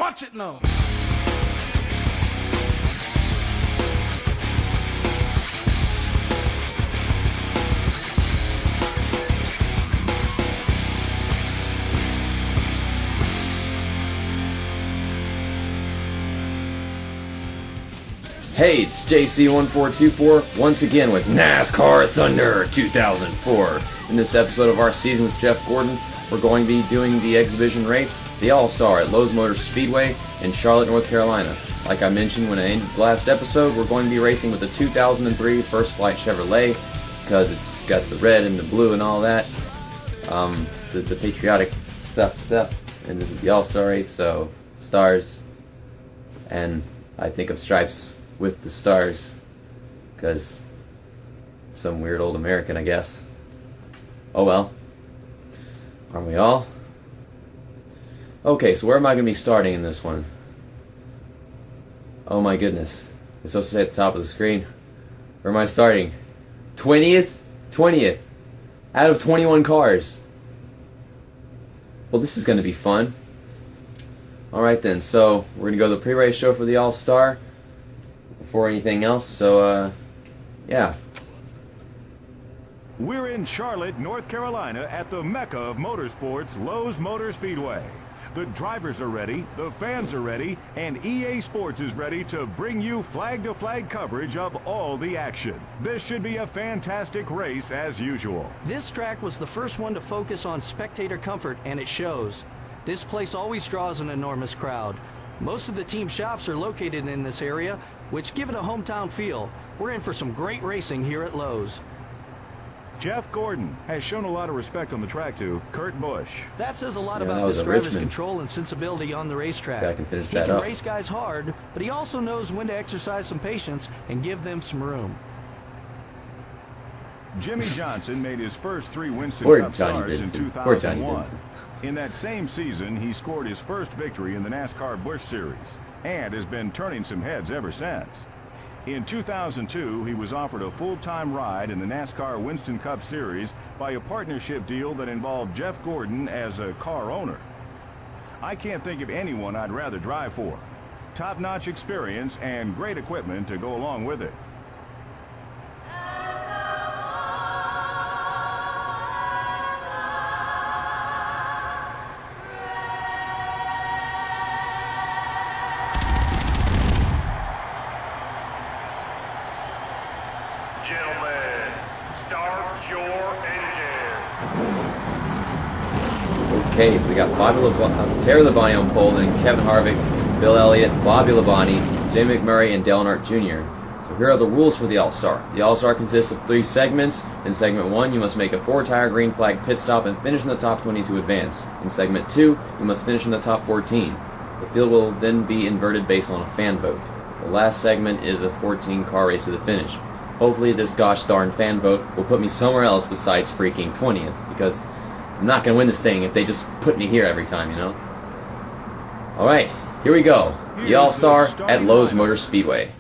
Watch it now. Hey, it's JC1424 once again with NASCAR Thunder 2004. In this episode of our season with Jeff Gordon, we're going to be doing the exhibition race, the All-Star at Lowe's Motor Speedway in Charlotte, North Carolina. Like I mentioned when I ended the last episode, we're going to be racing with the 2003 First Flight Chevrolet because it's got the red and the blue and all that. The patriotic stuff. And this is the All-Star race, so stars. And I think of stripes with the stars because some weird old American, I guess. Oh well. Aren't we all? Okay, so where am I going to be starting in this one? Oh my goodness. It's supposed to say at the top of the screen. Where am I starting? 20th? 20th. Out of 21 cars. Well, this is going to be fun. Alright then, so we're going to go to the pre-race show for the All-Star before anything else, so yeah. We're in Charlotte, North Carolina at the Mecca of Motorsports, Lowe's Motor Speedway. The drivers are ready, the fans are ready, and EA Sports is ready to bring you flag-to-flag coverage of all the action. This should be a fantastic race as usual. This track was the first one to focus on spectator comfort, and it shows. This place always draws an enormous crowd. Most of the team shops are located in this area, which give it a hometown feel. We're in for some great racing here at Lowe's. Jeff Gordon has shown a lot of respect on the track to Kurt Busch. That says a lot Yeah, that about was this a driver's Richmond. control and sensibility on the racetrack. Yeah, I can finish He that can up. race guys hard, but he also knows when to exercise some patience and give them some room. Jimmy Johnson made his first 3 Winston Poor Cup Johnny stars in Vincent. Poor Johnny 2001. Vincent. In that same season, he scored his first victory in the NASCAR Busch Series and has been turning some heads ever since. In 2002, he was offered a full-time ride in the NASCAR Winston Cup Series by a partnership deal that involved Jeff Gordon as a car owner. I can't think of anyone I'd rather drive for. Top-notch experience and great equipment to go along with it. Gentlemen, start your engine. Okay, so we got Terry Labonte on pole, then Kevin Harvick, Bill Elliott, Bobby Labonte, Jay McMurray, and Dale Earnhardt Jr. So here are the rules for the All-Star. The All-Star consists of 3 segments. In segment 1, you must make a 4-tire green flag pit stop and finish in the top 20 to advance. In segment 2, you must finish in the top 14. The field will then be inverted based on a fan vote. The last segment is a 14-car race to the finish. Hopefully this gosh darn fan vote will put me somewhere else besides freaking 20th, because I'm not going to win this thing if they just put me here every time, you know? Alright, here we go. The All-Star at Lowe's Motor Speedway.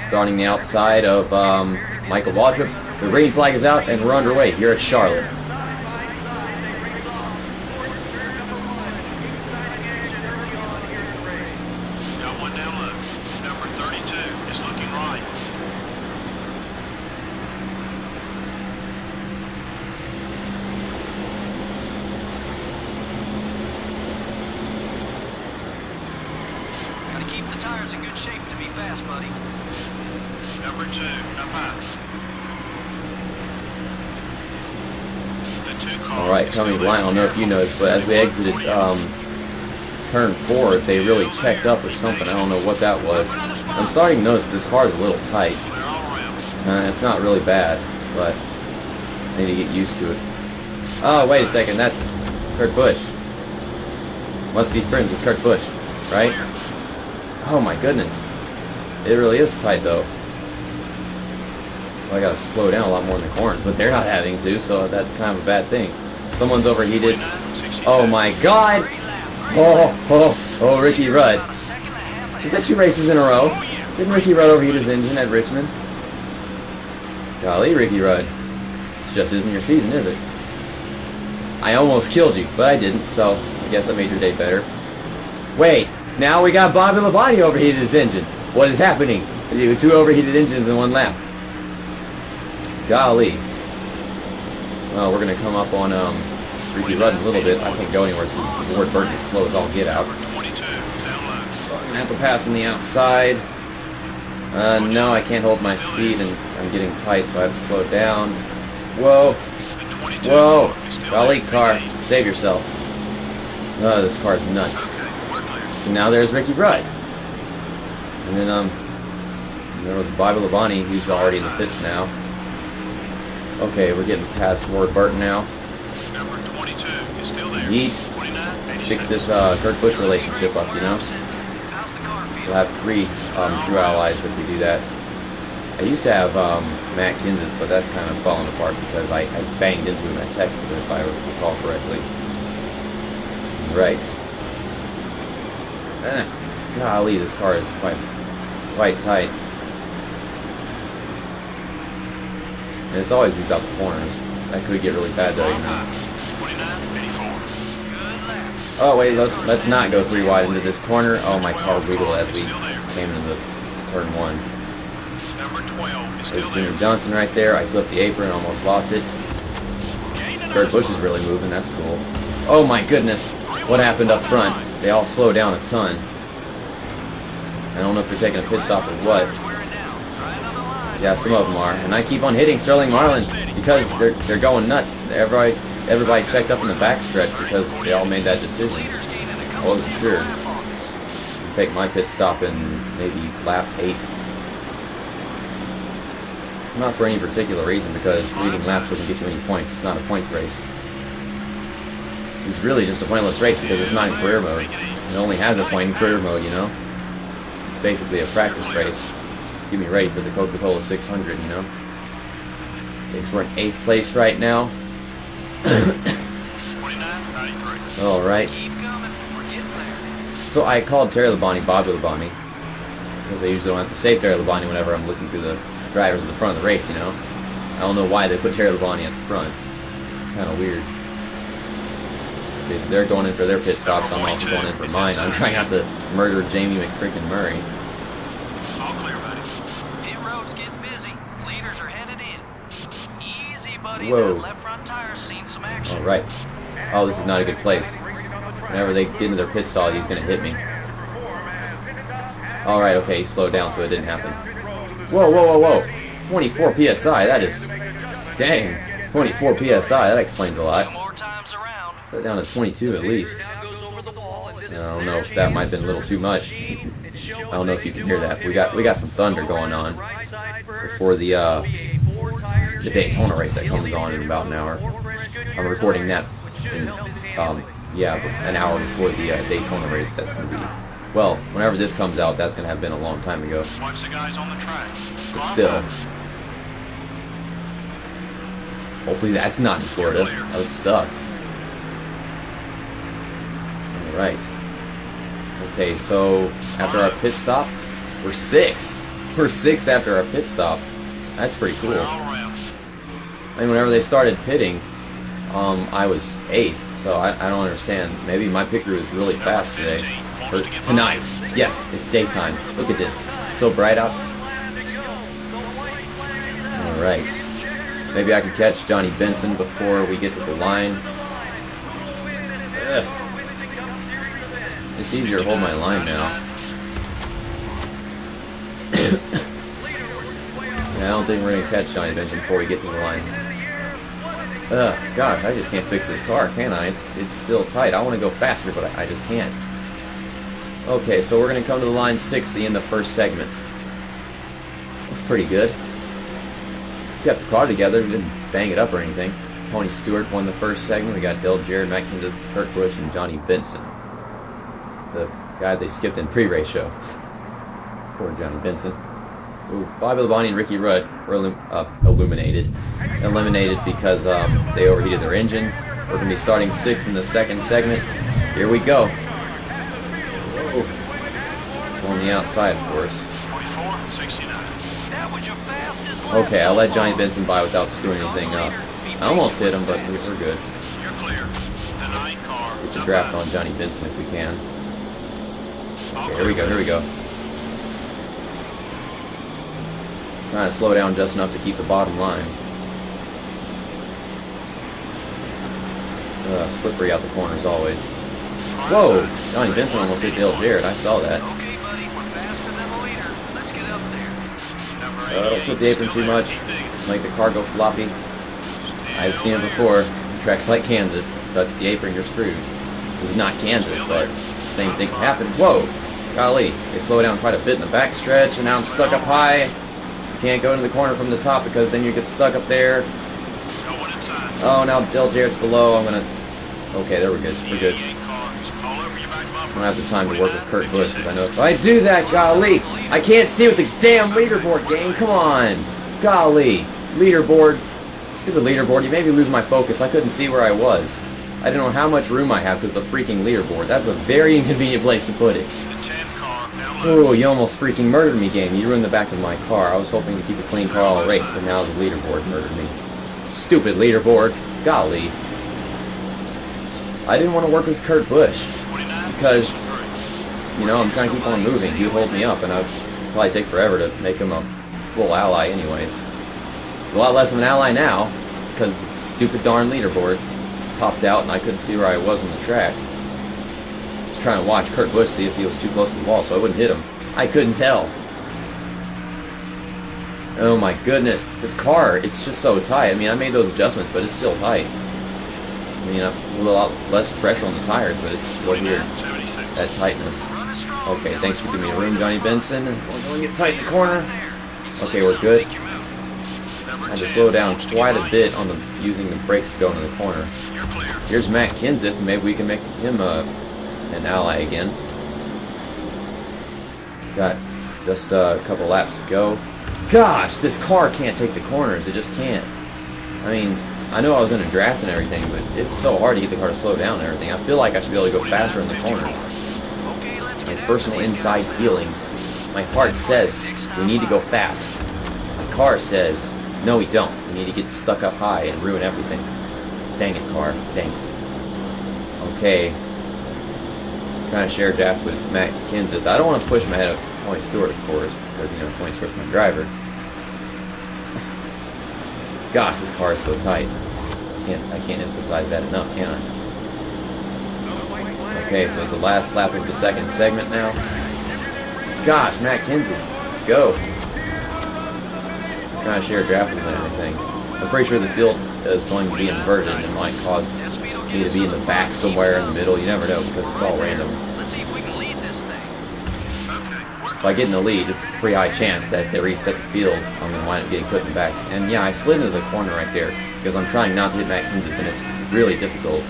Starting the outside of Michael Waltrip. The green flag is out and we're underway here at Charlotte. Got one down low. Number 32 is looking right. Gotta keep the tires in good shape to be fast, buddy. Number 2 up high. The 2 cars. Alright, coming blind, I don't know if you noticed, but as we exited turn 4, they really checked up or something. I don't know what that was. I'm starting to notice this car is a little tight. It's not really bad, but I need to get used to it. Oh, wait a second, that's Kurt Busch. Must be friends with Kurt Busch, right? Oh my goodness. It really is tight though. Well, I gotta slow down a lot more in the corners, but they're not having to, so that's kind of a bad thing. Someone's overheated. Oh my god! Oh, Ricky Rudd. Is that 2 races in a row? Didn't Ricky Rudd overheat his engine at Richmond? Golly, Ricky Rudd. This just isn't your season, is it? I almost killed you, but I didn't, so I guess I made your day better. Wait, now we got Bobby Labonte overheated his engine. What is happening? Two overheated engines in one lap. Golly. Well, we're gonna come up on Ricky Rudd in a little bit. I can't go anywhere, so Ward Burton is slow as all get out. Number 22, down low. So I'm gonna have to pass on the outside. No, I can't hold my speed, and I'm getting tight, so I have to slow down. Whoa. And 22, Whoa. he's still Golly, there. car. Save yourself. Oh, this car's nuts. Okay, we're clear. So now there's Ricky Rudd. And then, there was Bobby Labonte, who's already in the pits now. Okay, we're getting past Ward Burton now. Number 22 is still there. Yeet. 29, 86. Fix this Kurt Busch relationship up, you know? We'll have 3 true allies if we do that. I used to have Matt Kenseth, but that's kind of fallen apart because I banged into him at Texas, if I recall correctly. Right. Golly, this car is quite tight. And it's always these out the corners. That could get really bad though, you know. 29, 84. Good lap. Oh wait, let's not go 3 wide into this corner. Oh, my car wiggled as we came into the turn 1. Number 12 is There's still Jimmy there. Johnson right there. I flipped the apron, almost lost it. Gained another Kurt Busch is really moving, that's cool. Oh my goodness, what happened up front? They all slow down a ton. I don't know if they're taking a pit stop or what. Yeah, some of them are. And I keep on hitting Sterling Marlin because they're going nuts. Everybody checked up in the backstretch because they all made that decision. I wasn't sure. I'll take my pit stop in maybe lap 8. Not for any particular reason, because leading laps doesn't get you any points. It's not a points race. It's really just a pointless race because it's not in career mode. It only has a point in career mode, you know? Basically a practice race. Get me ready for the Coca-Cola 600, you know? Okay, so we're in 8th place right now. 29, 93. Alright. Keep coming. We're getting there. So I called Terry Labonte Bobby Labonte, because I usually don't have to say Terry Labonte whenever I'm looking through the drivers at the front of the race, you know? I don't know why they put Terry Labonte at the front. It's kind of weird. Okay, so they're going in for their pit stops. I'm also going in for mine. I'm trying not to murder Jamie McFreakin Murray. All clear, buddy. Pit road's getting busy. Leaders are headed in. Easy, buddy. Whoa. That left front tire's seen some action. Alright. Oh, this is not a good place. Whenever they get into their pit stall, he's going to hit me. Alright, okay, he slowed down so it didn't happen. Whoa, whoa, whoa, whoa. 24 PSI, that is... Dang. 24 PSI, that explains a lot. More times around. Set down to 22 at least. Now goes over the wall, and this I don't know if that might have been a little too much. I don't know if you can hear that. We got some thunder going on before the Daytona race that comes on in about an hour. I'm recording that in, yeah, an hour before the Daytona race. That's going to be, well, whenever this comes out, that's going to have been a long time ago. Watch the guys on the track. But still, hopefully that's not in Florida. That would suck. Alright. Okay, so after our pit stop, we're 6th. We're 6th after our pit stop. That's pretty cool. All around. I mean, whenever they started pitting, I was 8th, so I don't understand. Maybe my pit crew is really fast today. Or tonight. Yes, it's daytime. Look at this. It's so bright out. Alright. Maybe I can catch Johnny Benson before we get to the line. Ugh. It's easier to hold my line now. I don't think we're going to catch Johnny Benson before we get to the line. Gosh, I just can't fix this car, can I? It's still tight. I want to go faster, but I just can't. Okay, so we're going to come to the line 60 in the first segment. That's pretty good. Kept the car together, didn't bang it up or anything. Tony Stewart won the first segment. We got Dale Jarrett, Matt Kenseth, Kurt Busch, and Johnny Benson. The guy they skipped in pre-race show. Poor Johnny Benson. So Bobby Labonte and Ricky Rudd were eliminated because they overheated their engines. We're going to be starting 6th in the second segment. Here we go. Whoa. On the outside, of course. 24, 69. That was your fastest lap. Okay, I let Johnny Benson by without screwing anything up. I almost hit him, but we're good. You're clear. The 9 car. Get the draft on Johnny Benson if we can. Okay, here we go, here we go. Trying to slow down just enough to keep the bottom line. Slippery out the corners always. Whoa! Johnny Benson almost hit Dale Jarrett. I saw that. Okay, buddy, we're faster than the leader. Let's get up there. Don't clip the apron too much. Make the car go floppy. I've seen it before. Tracks like Kansas. Touch the apron, you're screwed. This is not Kansas, but same thing can happen. Whoa! Golly, they slow down quite a bit in the backstretch, and now I'm stuck up high. You can't go into the corner from the top because then you get stuck up there. Oh, now Dale Jarrett's below. I'm gonna... Okay, there we're good. We're good. I don't have the time to work with Kurt Busch because I know if I do that, golly, I can't see with the damn leaderboard game. Come on. Golly. Leaderboard. Stupid leaderboard. You made me lose my focus. I couldn't see where I was. I didn't know how much room I have because of the freaking leaderboard. That's a very inconvenient place to put it. Oh, you almost freaking murdered me, game. You ruined the back of my car. I was hoping to keep a clean car all race, but now the leaderboard murdered me. Stupid leaderboard. Golly. I didn't want to work with Kurt Busch because, you know, I'm trying to keep on moving. He'd hold me up, and I'd probably take forever to make him a full ally anyways. It's a lot less of an ally now because the stupid darn leaderboard popped out and I couldn't see where I was on the track. I was trying to watch Kurt Busch, see if he was too close to the wall so I wouldn't hit him. I couldn't tell. Oh my goodness, this car, it's just so tight. I mean, I made those adjustments, but it's still tight. I mean, a lot less pressure on the tires, but it's still weird, that tightness. Okay, thanks for giving me a room, Johnny Benson. We're going to get tight in the corner. Okay, we're good. I had to slow down quite a bit on using the brakes to go into the corner. Here's Matt Kenseth. Maybe we can make him an ally again. Got just a couple laps to go. Gosh, this car can't take the corners. It just can't. I mean, I know I was in a draft and everything, but it's so hard to get the car to slow down and everything. I feel like I should be able to go faster in the corners. My personal inside feelings. My heart says we need to go fast. My car says, no we don't. We need to get stuck up high and ruin everything. Dang it, car. Dang it. Okay. Trying to share a draft with Matt Kenseth. I don't want to push him ahead of Tony Stewart, of course, because, you know, Tony Stewart's my driver. Gosh, this car is so tight. I can't emphasize that enough, can I? Okay, so it's the last lap of the second segment now. Gosh, Matt Kenseth, go. I'm trying to share a draft with him and everything. I'm pretty sure the field is going to be inverted and it might cause me to be in the back somewhere in the middle. You never know because it's all random. Let's see if we can lead this thing. If I get in the lead, it's a pretty high chance that if they reset the field, I'm going to wind up getting put in the back. And yeah, I slid into the corner right there because I'm trying not to hit Matt Kenseth and it's really difficult.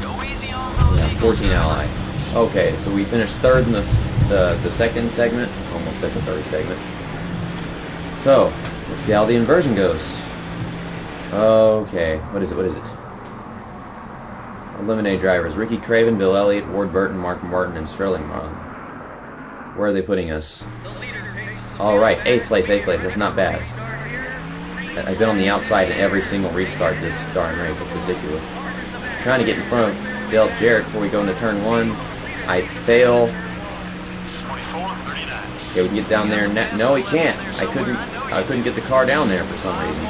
Go easy on those. Yeah, 14 ally. Okay, so we finished third in the second segment. Almost said the third segment. So, let's see how the inversion goes. Okay, what is it? Eliminate drivers. Ricky Craven, Bill Elliott, Ward Burton, Mark Martin, and Sterling Marlin. Where are they putting us? Alright, 8th place. That's not bad. I've been on the outside in every single restart this darn race. That's ridiculous. Trying to get in front of Dale Jarrett before we go into turn 1. I fail. Okay, we can get down there. No, he can't. I couldn't get the car down there for some reason.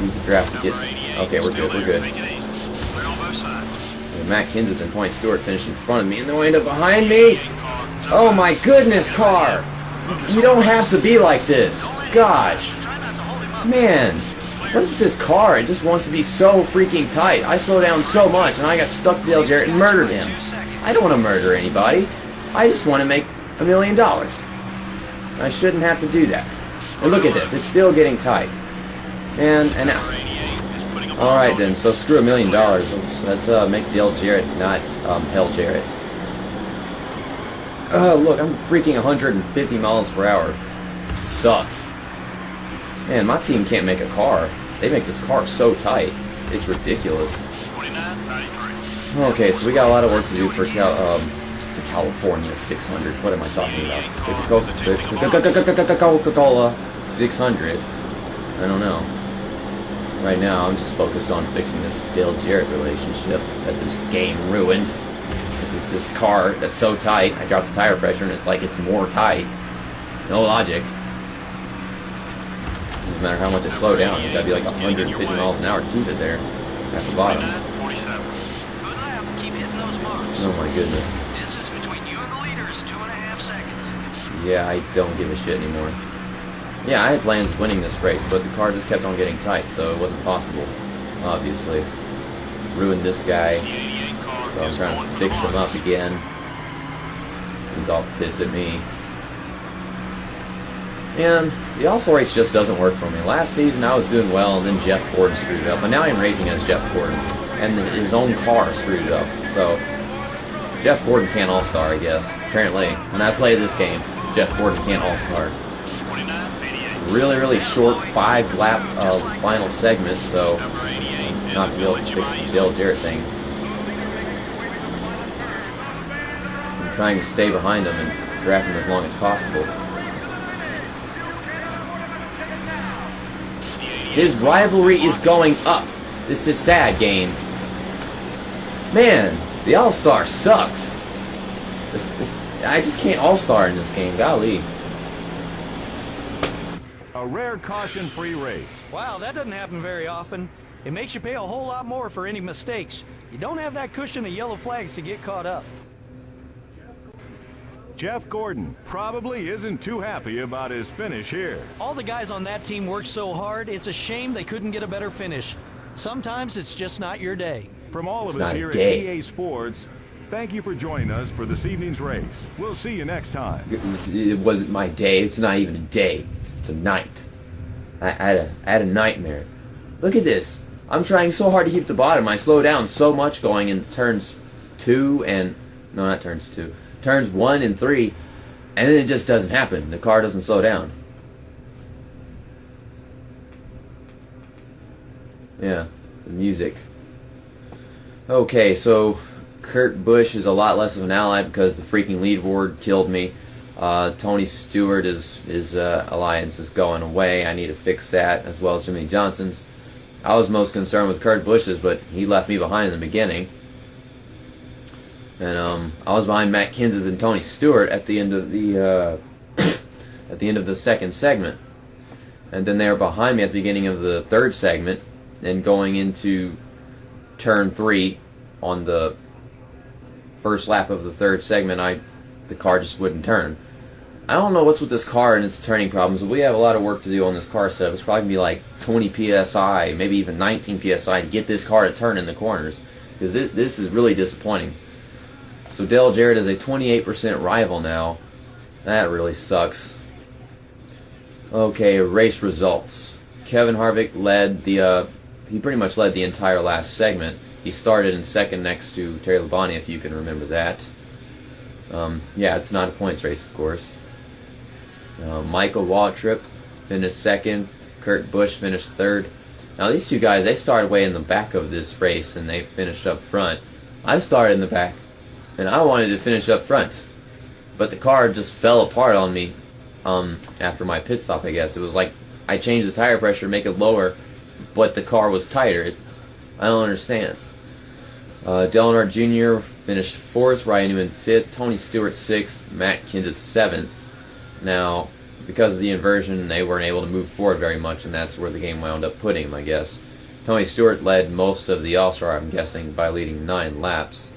Use the draft to get... Okay, we're good. Matt Kenseth and Tony Stewart finished in front of me, and they'll end up behind me. Oh my goodness, car! You don't have to be like this. Gosh. Man, what is with this car? It just wants to be so freaking tight. I slowed down so much, and I got stuck to Dale Jarrett and murdered him. I don't want to murder anybody. I just want to make $1 million. I shouldn't have to do that. And look at this. It's still getting tight. And alright then, so screw $1 million. Let's make Dale Jarrett not Hell Jarrett. Look, I'm freaking 150 miles per hour. Sucks. Man, my team can't make a car. They make this car so tight. It's ridiculous. Okay, so we got a lot of work to do for the California 600. What am I talking about? The Coca-Cola 600. I don't know. Right now, I'm just focused on fixing this Dale Jarrett relationship that this game ruined. This is this car that's so tight. I drop the tire pressure and it's like it's more tight. No logic. Doesn't matter how much I slow down. It's gotta be like 150 miles an hour to keep it there at the bottom. 47. Good lap. Keep hitting those marks. Oh my goodness. Distance between you and the leaders, 2.5 seconds. Yeah, I don't give a shit anymore. Yeah, I had plans of winning this race, but the car just kept on getting tight, so it wasn't possible. Obviously. Ruined this guy. So I'm trying to fix him up again. He's all pissed at me. And the All-Star race just doesn't work for me. Last season I was doing well, and then Jeff Gordon screwed it up. But now I'm racing as Jeff Gordon, and his own car screwed it up. So Jeff Gordon can't All-Star, I guess. Apparently, when I play this game, Jeff Gordon can't All-Star. 29, 88. Really short 5-lap final segment, so I'm not going to be able to fix this Dale Jarrett thing. I'm trying to stay behind him and drag him as long as possible. His rivalry is going up. This is sad, game. Man, the All-Star sucks. I just can't All-Star in this game. Golly. A rare caution-free race. Wow, that doesn't happen very often. It makes you pay a whole lot more for any mistakes. You don't have that cushion of yellow flags to get caught up. Jeff Gordon probably isn't too happy about his finish here. All the guys on that team worked so hard, it's a shame they couldn't get a better finish. Sometimes it's just not your day. From all of It's us not a here at day. EA Sports, thank you for joining us for this evening's race. We'll see you next time. It wasn't my day. It's not even a day. It's a night. I had a nightmare. Look at this. I'm trying so hard to keep the bottom. I slow down so much going in turns 2 and... No, not turns 2. Turns 1 and 3. And then it just doesn't happen. The car doesn't slow down. Yeah, the music. Okay, so Kurt Busch is a lot less of an ally because the freaking leaderboard killed me. Tony Stewart his alliance is going away. I need to fix that, as well as Jimmy Johnson's. I was most concerned with Kurt Busch's, but he left me behind in the beginning. And I was behind Matt Kenseth and Tony Stewart at the end of the at the end of the second segment, and then they were behind me at the beginning of the third segment, and going into turn 3 on the first lap of the third segment, the car just wouldn't turn. I don't know what's with this car and its turning problems, but we have a lot of work to do on this car setup. It's probably going to be like 20 psi, maybe even 19 psi to get this car to turn in the corners, because this is really disappointing. So Dale Jarrett is a 28% rival now. That really sucks. Okay, race results. Kevin Harvick led he pretty much led the entire last segment. He started in second next to Terry Labonte, if you can remember that. Yeah, it's not a points race, of course. Michael Waltrip finished second. Kurt Busch finished third. Now these two guys, they started way in the back of this race and they finished up front. I started in the back and I wanted to finish up front, but the car just fell apart on me after my pit stop, I guess. It was like I changed the tire pressure to make it lower, but the car was tighter. I don't understand. Dale Earnhardt Jr. finished 4th, Ryan Newman 5th, Tony Stewart 6th, Matt Kenseth 7th. Now, because of the inversion, they weren't able to move forward very much, and that's where the game wound up putting him, I guess. Tony Stewart led most of the All-Star, I'm guessing, by leading 9 laps.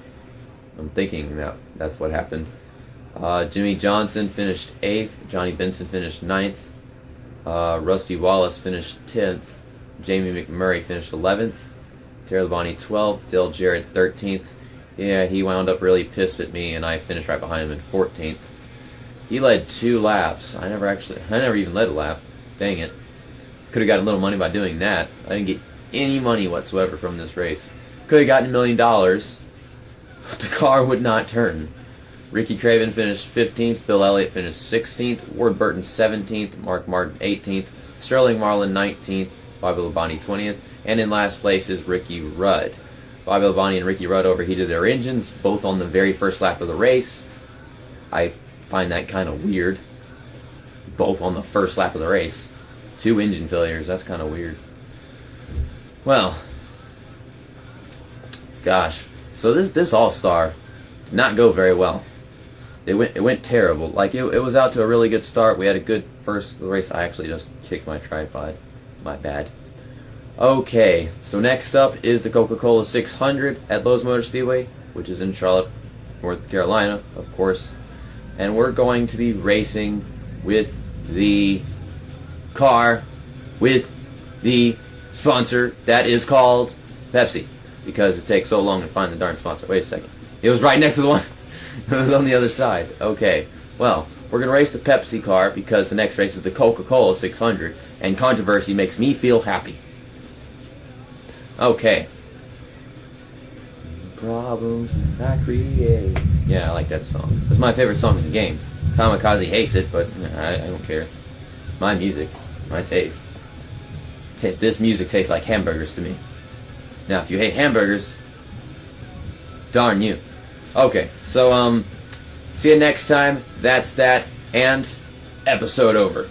I'm thinking that's what happened. Jimmy Johnson finished 8th, Johnny Benson finished 9th, Rusty Wallace finished 10th, Jamie McMurray finished 11th, Terry Labonte 12th, Dale Jarrett 13th. Yeah, he wound up really pissed at me, and I finished right behind him in 14th. He led 2 laps. I never even led a lap. Dang it. Could have gotten a little money by doing that. I didn't get any money whatsoever from this race. Could have gotten $1 million, but the car would not turn. Ricky Craven finished 15th, Bill Elliott finished 16th, Ward Burton 17th, Mark Martin 18th, Sterling Marlin 19th, Bobby Labonte 20th, and in last place is Ricky Rudd. Bobby Labonte and Ricky Rudd overheated their engines, both on the very first lap of the race. I find that kind of weird. Both on the first lap of the race. 2 engine failures, that's kind of weird. Well, gosh. So this All-Star did not go very well. It went terrible. Like, it was out to a really good start. We had a good first race. I actually just kicked my tripod. My bad. Okay, so next up is the Coca-Cola 600 at Lowe's Motor Speedway, which is in Charlotte, North Carolina, of course. And we're going to be racing with the car with the sponsor that is called Pepsi, because it takes so long to find the darn sponsor. Wait a second. It was right next to the one. It was on the other side. Okay, well, we're going to race the Pepsi car because the next race is the Coca-Cola 600, and controversy makes me feel happy. Okay. Problems I create. Yeah, I like that song. It's my favorite song in the game. Kamikaze hates it, but I don't care. My music, my taste. This music tastes like hamburgers to me. Now, if you hate hamburgers, darn you. Okay, so, see you next time. That's that, and episode over.